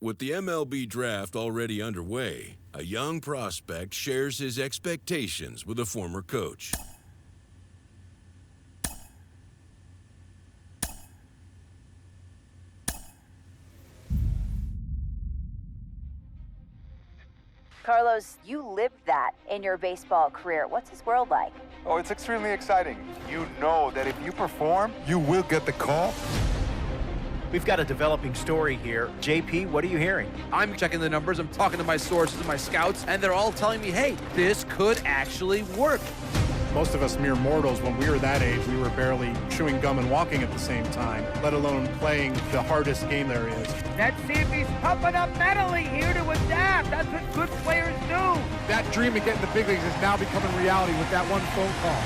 With the MLB Draft already underway, a young prospect shares his expectations with a former coach. Carlos, you lived that in your baseball career. What's his world like? Oh, it's extremely exciting. You know that if you perform, you will get the call. We've got a developing story here. JP, what are you hearing? I'm checking the numbers, I'm talking to my sources and my scouts, and they're all telling me, hey, this could actually work. Most of us mere mortals, when we were that age, we were barely chewing gum and walking at the same time, let alone playing the hardest game there is. Let's see if he's tough enough mentally here to adapt. That's what good players do. That dream of getting the big leagues is now becoming reality with that one phone call.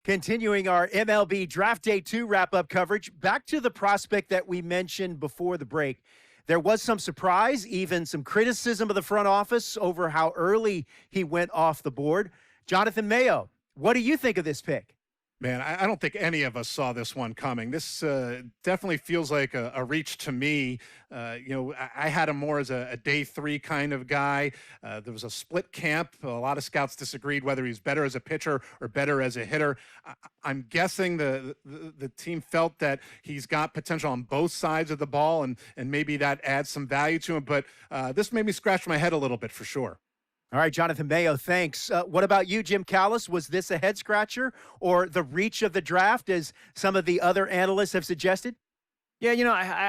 Continuing our MLB Draft Day 2 wrap-up coverage, back to the prospect that we mentioned before the break. There was some surprise, even some criticism of the front office over how early he went off the board. Jonathan Mayo, what do you think of this pick? Man, I don't think any of us saw this one coming. This definitely feels like a reach to me. I had him more as a day 3 kind of guy. There was a split camp. A lot of scouts disagreed whether he's better as a pitcher or better as a hitter. I'm guessing the team felt that he's got potential on both sides of the ball, and maybe that adds some value to him. But this made me scratch my head a little bit for sure. All right, Jonathan Mayo, thanks. What about you, Jim Callis? Was this a head-scratcher or the reach of the draft, as some of the other analysts have suggested? Yeah,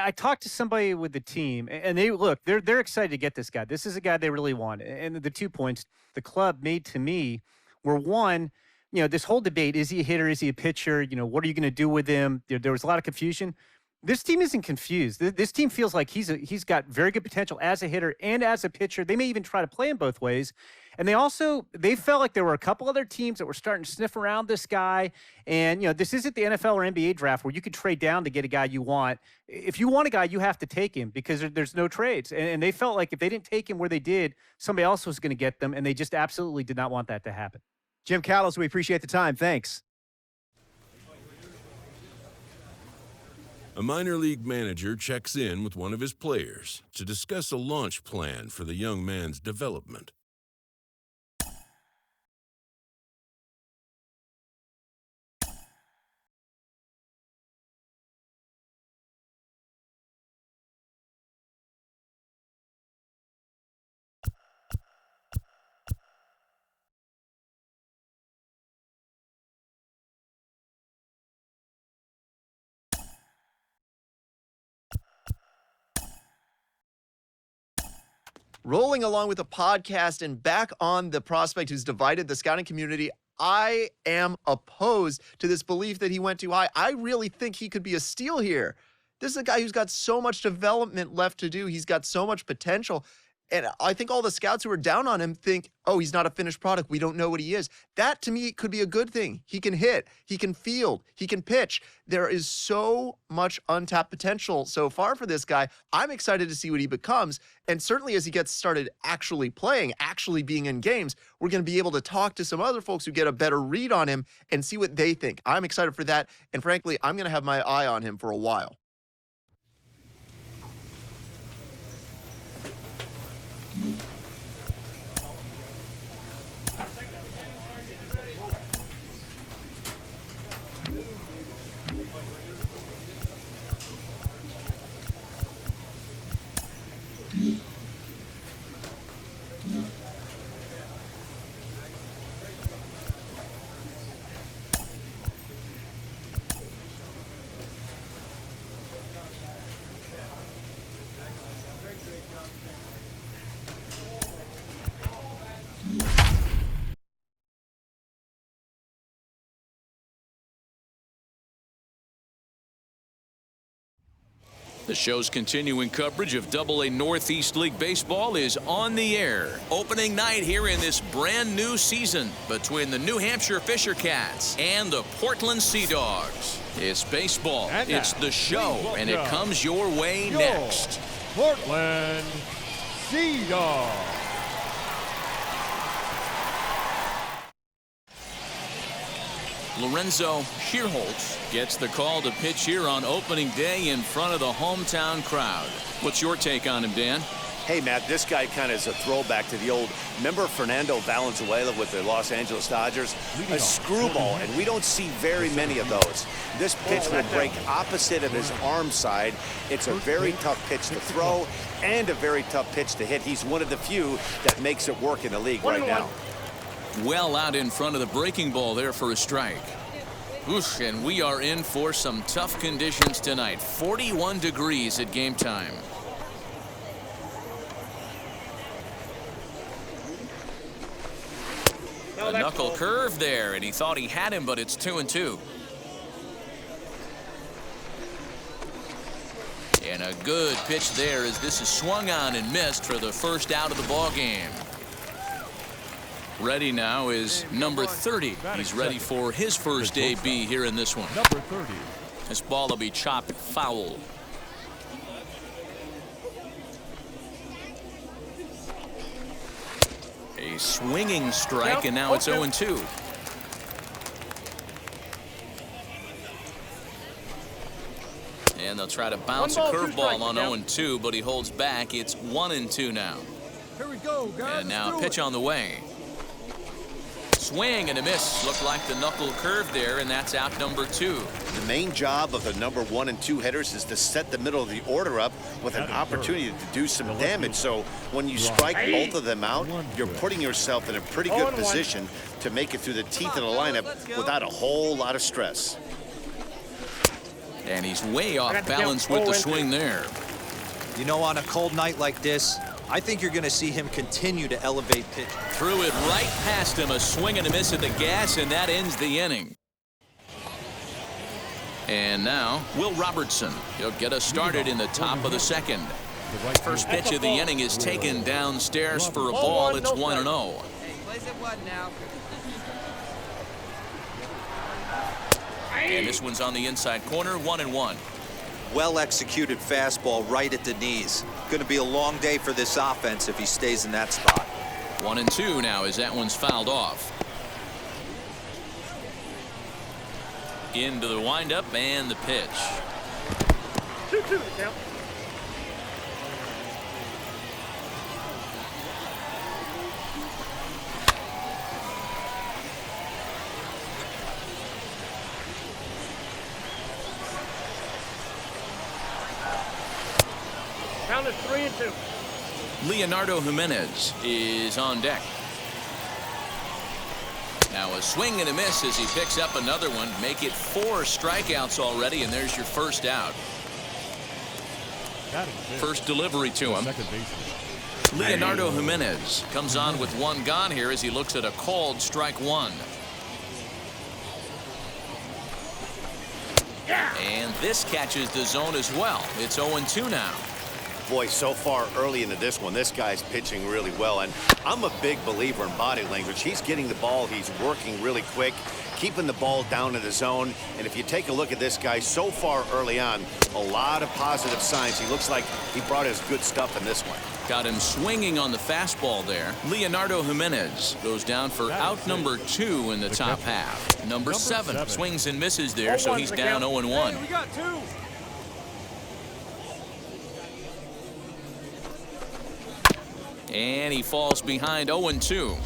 I talked to somebody with the team, and they're excited to get this guy. This is a guy they really want. And the 2 points the club made to me were, one, this whole debate, is he a hitter, is he a pitcher? What are you going to do with him? There was a lot of confusion. This team isn't confused. This team feels like he's got very good potential as a hitter and as a pitcher. They may even try to play him both ways. And they felt like there were a couple other teams that were starting to sniff around this guy. And, this isn't the NFL or NBA draft where you could trade down to get a guy you want. If you want a guy, you have to take him because there's no trades. And they felt like if they didn't take him where they did, somebody else was going to get them. And they just absolutely did not want that to happen. Jim Callis, we appreciate the time. Thanks. A minor league manager checks in with one of his players to discuss a launch plan for the young man's development. Rolling along with a podcast and back on the prospect who's divided the scouting community, I am opposed to this belief that he went too high. I really think he could be a steal here. This is a guy who's got so much development left to do. He's got so much potential. And I think all the scouts who are down on him think, oh, he's not a finished product. We don't know what he is. That, to me, could be a good thing. He can hit. He can field. He can pitch. There is so much untapped potential so far for this guy. I'm excited to see what he becomes. And certainly as he gets started actually playing, actually being in games, we're going to be able to talk to some other folks who get a better read on him and see what they think. I'm excited for that. And frankly, I'm going to have my eye on him for a while. The show's continuing coverage of Double-A Northeast League Baseball is on the air. Opening night here in this brand new season between the New Hampshire Fisher Cats and the Portland Sea Dogs. It's baseball, it's the show, and it comes your way next. Portland Sea Dogs. Lorenzo Shearholtz gets the call to pitch here on opening day in front of the hometown crowd. What's your take on him, Dan? Hey, Matt, this guy kind of is a throwback to the old, remember Fernando Valenzuela with the Los Angeles Dodgers? A screwball, and we don't see very many of those. This pitch will break opposite of his arm side. It's a very tough pitch to throw and a very tough pitch to hit. He's one of the few that makes it work in the league right now. Well out in front of the breaking ball there for a strike. Oosh, and we are in for some tough conditions tonight. 41 degrees at game time. A knuckle curve there, and he thought he had him, but it's 2-2. And a good pitch there as this is swung on and missed for the first out of the ball game. Ready now is number 30. He's ready for his first AB here in this one. Number 30. This ball will be chopped foul. A swinging strike, and now it's 0-2. And they'll try to bounce a curveball on 0-2, but he holds back. It's 1-2 now. Here we go, guys. And now a pitch on the way. Swing and a miss. Looked like the knuckle curve there, and that's out number 2. The main job of the number 1 and 2 hitters is to set the middle of the order up with an opportunity to do some damage. So when you strike both of them out, you're putting yourself in a pretty good position to make it through the teeth of the lineup without a whole lot of stress. And he's way off balance with the swing there. You know, on a cold night like this, I think you're going to see him continue to elevate pitch. Threw it right past him, a swing and a miss at the gas, and that ends the inning. And now, Will Robertson. He'll get us started in the top of the second. First pitch of the inning is taken downstairs for a ball. It's 1-0. Plays at 1 now. And this one's on the inside corner, 1-1. Well-executed fastball right at the knees. Going to be a long day for this offense if he stays in that spot. 1-2 now as that one's fouled off. Into the windup and the pitch. 2-2 the count. Count is 3-2. Leonardo Jimenez is on deck. Now a swing and a miss as he picks up another one. Make it 4 strikeouts already, and there's your first out. First delivery to him. Leonardo Jimenez comes on with 1 gone here as he looks at a called strike 1. And this catches the zone as well. It's 0-2 now. Boy, so far early into this one, this guy's pitching really well, and I'm a big believer in body language. He's getting the ball, he's working really quick, keeping the ball down in the zone, and if you take a look at this guy so far early on, a lot of positive signs. He looks like he brought his good stuff in this one. Got him swinging on the fastball there. Leonardo Jimenez goes down for out number 2 in the top half. Number 7 swings and misses there, so he's down 0-1. We got 2. And he falls behind 0-2.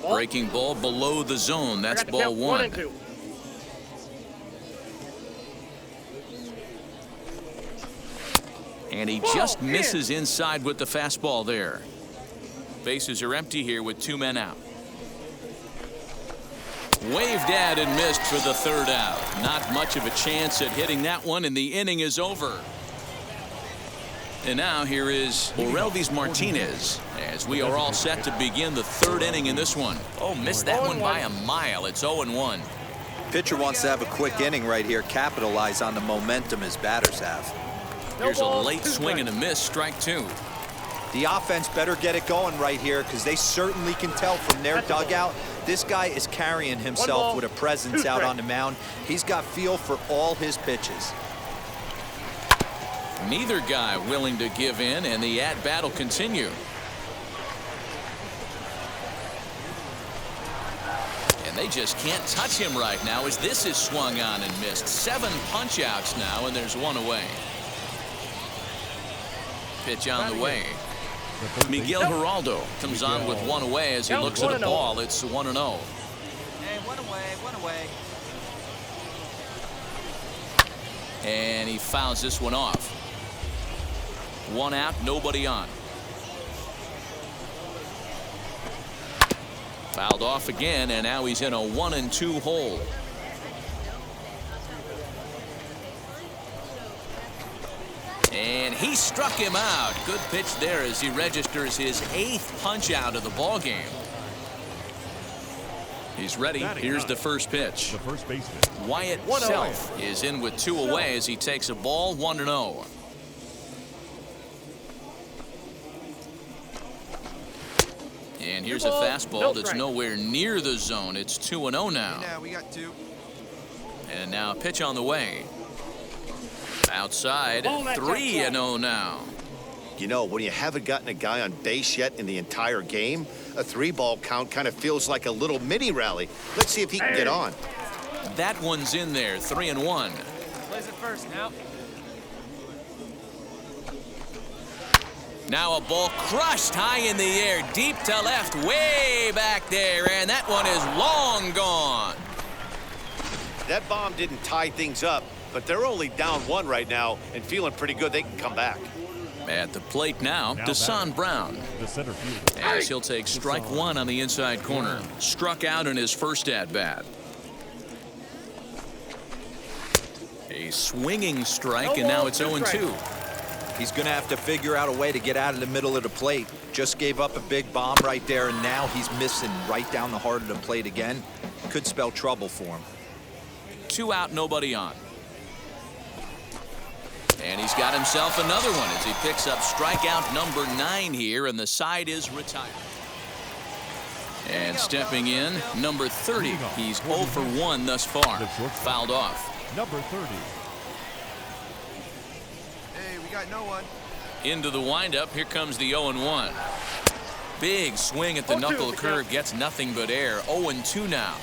Breaking ball below the zone. That's ball 1. And he just misses inside with the fastball there. Bases are empty here with 2 men out. Waved at and missed for the 3rd out. Not much of a chance at hitting that one, and the inning is over. And now here is Elvis Martinez as we are all set to begin the third inning in this one. Oh, missed that one by a mile. It's 0-1. Pitcher wants to have a quick inning right here, capitalize on the momentum his batters have. Here's a late swing and a miss, strike 2. The offense better get it going right here because they certainly can tell from their dugout. This guy is carrying himself with a presence out on the mound. He's got feel for all his pitches. Neither guy willing to give in, and the at-bat will continue. And they just can't touch him right now as this is swung on and missed. 7 punch-outs now, and there's 1 away. Pitch on the way. Miguel Geraldo comes on with 1 away as he looks at the ball. It's 1-0. Hey, 1 away. And he fouls this one off. 1 out, nobody on. Fouled off again, and now he's in a 1-2 hole. And he struck him out. Good pitch there as he registers his 8th punch out of the ball game. He's ready. Here's the first pitch. The first baseman, Wyatt Self is in with 2 away as he takes a ball. 1-0. And here's a fastball that's nowhere near the zone. It's 2-0 now. Yeah, we got 2. And now a pitch on the way. Outside, 3-0 now. You know, when you haven't gotten a guy on base yet in the entire game, a 3-ball count kind of feels like a little mini rally. Let's see if he can get on. That one's in there, 3-1. Plays it first now. Now a ball crushed high in the air, deep to left, way back there, and that one is long gone. That bomb didn't tie things up, but they're only down 1 right now and feeling pretty good they can come back. At the plate now, Desan Brown. the center fielder. As he'll take strike 1 on the inside corner. Struck out in his first at-bat. A swinging strike, and now it's 0-2. He's going to have to figure out a way to get out of the middle of the plate. Just gave up a big bomb right there, and now he's missing right down the heart of the plate again. Could spell trouble for him. 2 out, nobody on. And he's got himself another one as he picks up strikeout number 9 here, and the side is retired. And stepping in, number 30. He's 0 for 1 thus far. Fouled off. Number 30. Hey, we got no one. Into the windup. Here comes the 0-1. Big swing at the knuckle curve. Gets nothing but air. 0-2 now.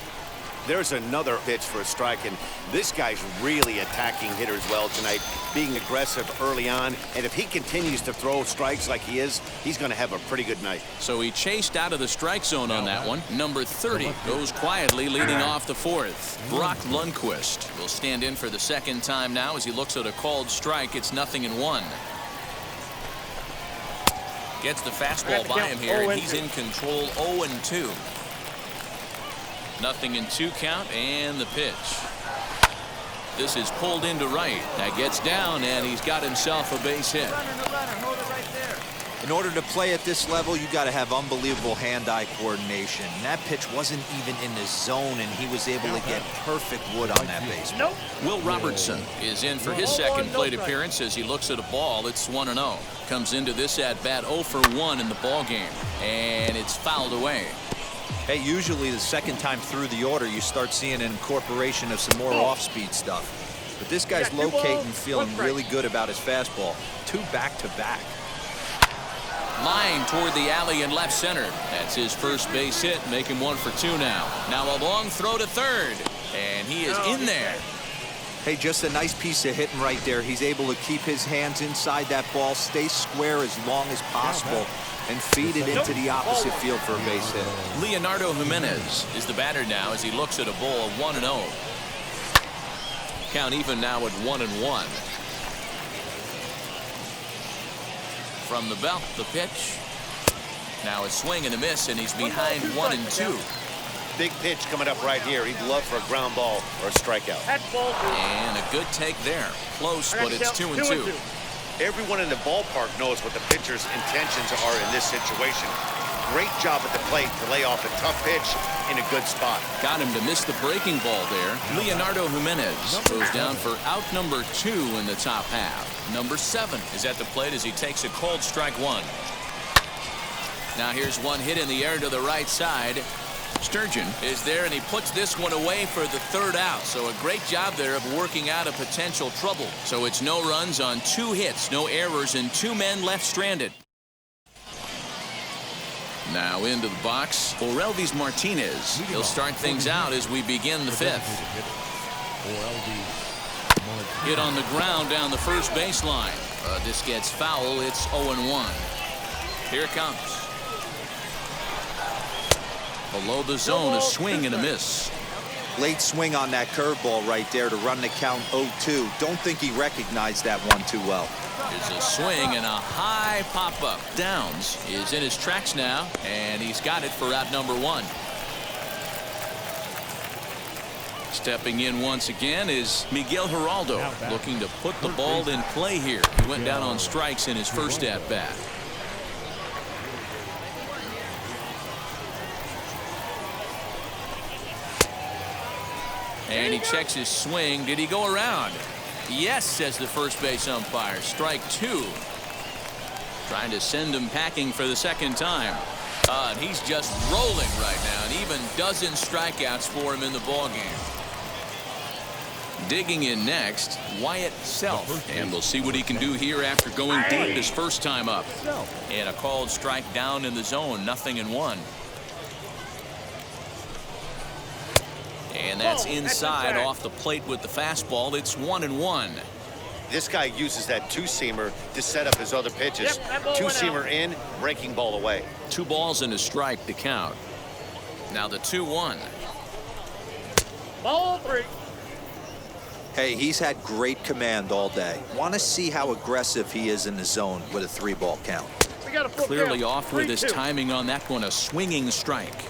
There's another pitch for a strike, and this guy's really attacking hitters well tonight, being aggressive early on, and if he continues to throw strikes like he is, he's going to have a pretty good night. So he chased out of the strike zone on that one. Number 30 goes quietly, leading off the 4th. Brock Lundqvist will stand in for the second time now as he looks at a called strike. It's 0-1. Gets the fastball by him here, and he's in control. 0-2. 0-2 count, and the pitch. This is pulled into right. That gets down, and he's got himself a base hit. In order to play at this level, you got to have unbelievable hand-eye coordination. And that pitch wasn't even in the zone, and he was able to get perfect wood on that base. Will Robertson is in for his second plate appearance as he looks at a ball. It's 1-0. Comes into this at-bat 0 for 1 in the ball game, and it's fouled away. Hey, usually the second time through the order, you start seeing an incorporation of some more off-speed stuff. But this guy's locating, feeling really good about his fastball. 2 back-to-back. Line toward the alley in left center. That's his first base hit, make him 1 for 2 now. Now a long throw to third, and he is in there. Hey, just a nice piece of hitting right there. He's able to keep his hands inside that ball, stay square as long as possible, and feed it into the opposite field for a base hit. Leonardo Jimenez is the batter now as he looks at a ball of 1-0. Count even now at 1-1. From the belt, the pitch. Now a swing and a miss, and he's behind 1-2. Big pitch coming up right here. He'd love for a ground ball or a strikeout. And a good take there. Close, but it's 2-2. Everyone in the ballpark knows what the pitcher's intentions are in this situation. Great job at the plate to lay off a tough pitch in a good spot. Got him to miss the breaking ball there. Leonardo Jimenez goes down for out number 2 in the top half. Number 7 is at the plate as he takes a called strike 1. Now here's one hit in the air to the right side. Sturgeon is there, and he puts this one away for the 3rd out. So a great job there of working out a potential trouble. So it's no runs on 2 hits, no errors, and 2 men left stranded. Now into the box for Elvis Martinez. He'll start things out as we begin the 5th. Hit on the ground down the first baseline. This gets foul. It's 0-1. Here it comes. Below the zone, a swing and a miss. Late swing on that curveball right there to run the count 0-2. Don't think he recognized that one too well. There's a swing and a high pop-up. Downs is in his tracks now, and he's got it for out number 1. Stepping in once again is Miguel Geraldo, looking to put the ball in play here. He went down on strikes in his first at-bat. And he checks his swing. Did he go around? Yes, says the first base umpire. Strike 2. Trying to send him packing for the 2nd time. And he's just rolling right now, and even dozen strikeouts for him in the ballgame. Digging in next, Wyatt Self. And we'll see what he can do here after going deep his first time up. And a called strike down in the zone, 0-1. And that's inside off the plate with the fastball. It's 1-1. This guy uses that two-seamer to set up his other pitches. Two-seamer in, breaking ball away. 2 balls and a strike to count. Now the 2-1. Ball 3. Hey, he's had great command all day. Want to see how aggressive he is in the zone with a 3-ball count. Clearly off with his timing on that one. A swinging strike.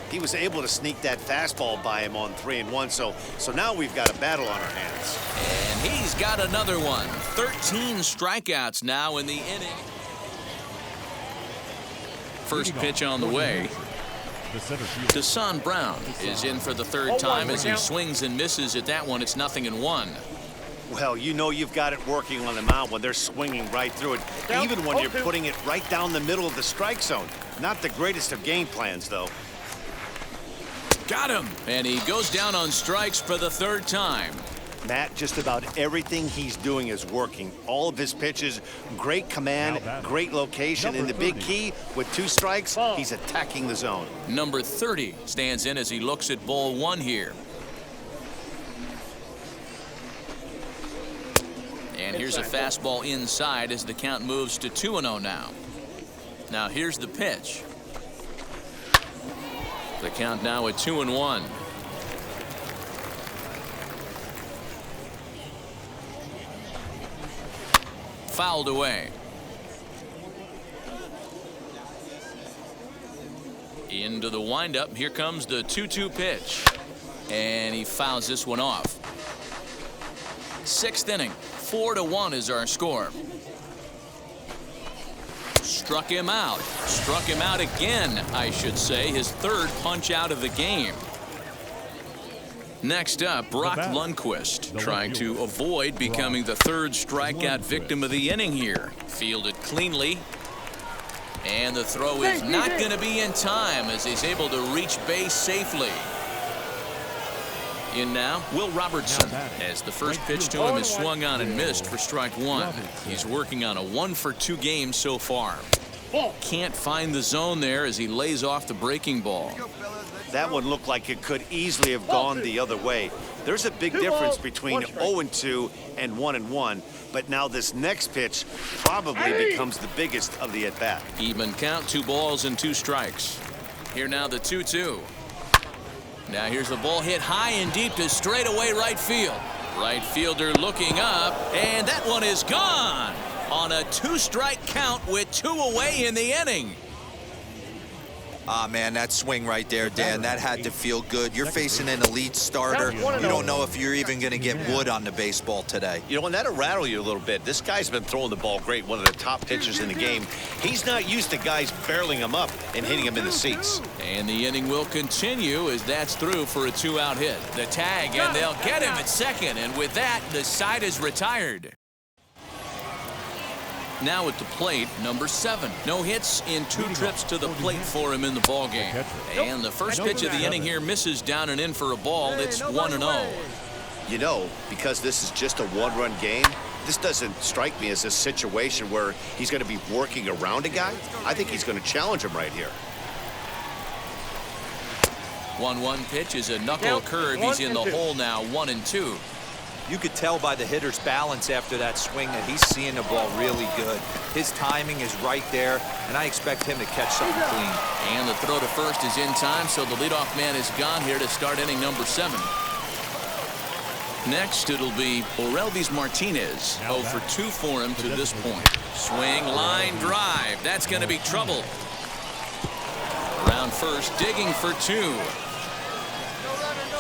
He was able to sneak that fastball by him on 3-1, so now we've got a battle on our hands. And he's got another one. 13 strikeouts now in the inning. First pitch on the way. Desan Brown is in for the 3rd time as he swings and misses at that one. It's 0-1. Well, you know you've got it working on the mound when they're swinging right through it, even when you're putting it right down the middle of the strike zone. Not the greatest of game plans, though. Got him. And he goes down on strikes for the 3rd time. Matt, just about everything he's doing is working. All of his pitches, great command, great location. And the big key, with 2 strikes, he's attacking the zone. Number 30 stands in as he looks at ball 1 here. And here's a fastball inside as the count moves to 2-0 now. Now here's the pitch. The count now at 2-1. Fouled away. Into the windup. Here comes the 2-2 pitch. And he fouls this one off. 6th inning. 4-1 is our score. Struck him out. Struck him out again, I should say. His 3rd punch out of the game. Next up, Brock Lundqvist, trying to avoid becoming the 3rd strikeout victim of the inning here. Fielded cleanly. And the throw is not going to be in time as he's able to reach base safely. In now, Will Robertson, as the first pitch to him is swung on and missed for strike 1. He's working on a 1-for-2 game so far. Can't find the zone there as he lays off the breaking ball. That one looked like it could easily have gone the other way. There's a big difference between 0-2 and 1-1, but now this next pitch probably becomes the biggest of the at-bat. Even count, 2 balls and 2 strikes. Here now the 2-2. Now here's the ball hit high and deep to straightaway right field. Right fielder looking up, and that one is gone on a 2-strike count with 2 away in the inning. Ah, man, that swing right there, Dan, that had to feel good. You're facing an elite starter. You don't know if you're even going to get wood on the baseball today. You know, and that'll rattle you a little bit. This guy's been throwing the ball great, one of the top pitchers in the game. He's not used to guys barreling him up and hitting him in the seats. And the inning will continue as that's through for a 2-out hit. The tag, and they'll get him at second. And with that, the side is retired. Now at the plate, number 7. No hits in 2 trips to the plate for him in the ballgame. And the first pitch of the inning here misses down and in for a ball. It's 1-0. You know, because this is just a one-run game, this doesn't strike me as a situation where he's going to be working around a guy. I think he's going to challenge him right here. 1-1 pitch is a knuckle curve. He's in the hole now, 1-2. You could tell by the hitter's balance after that swing that he's seeing the ball really good. His timing is right there, and I expect him to catch something clean. And the throw to first is in time, so the leadoff man is gone here to start inning number 7. Next, it'll be Elvis Martinez. 0 for 2 for him to this point. Swing, line drive. That's going to be trouble. Around first, digging for 2.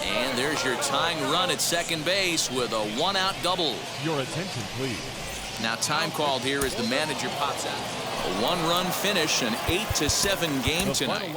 And there's your tying run at second base with a 1-out double. Your attention, please. Now time called here as the manager pops out. A 1-run finish, an 8-7 game tonight.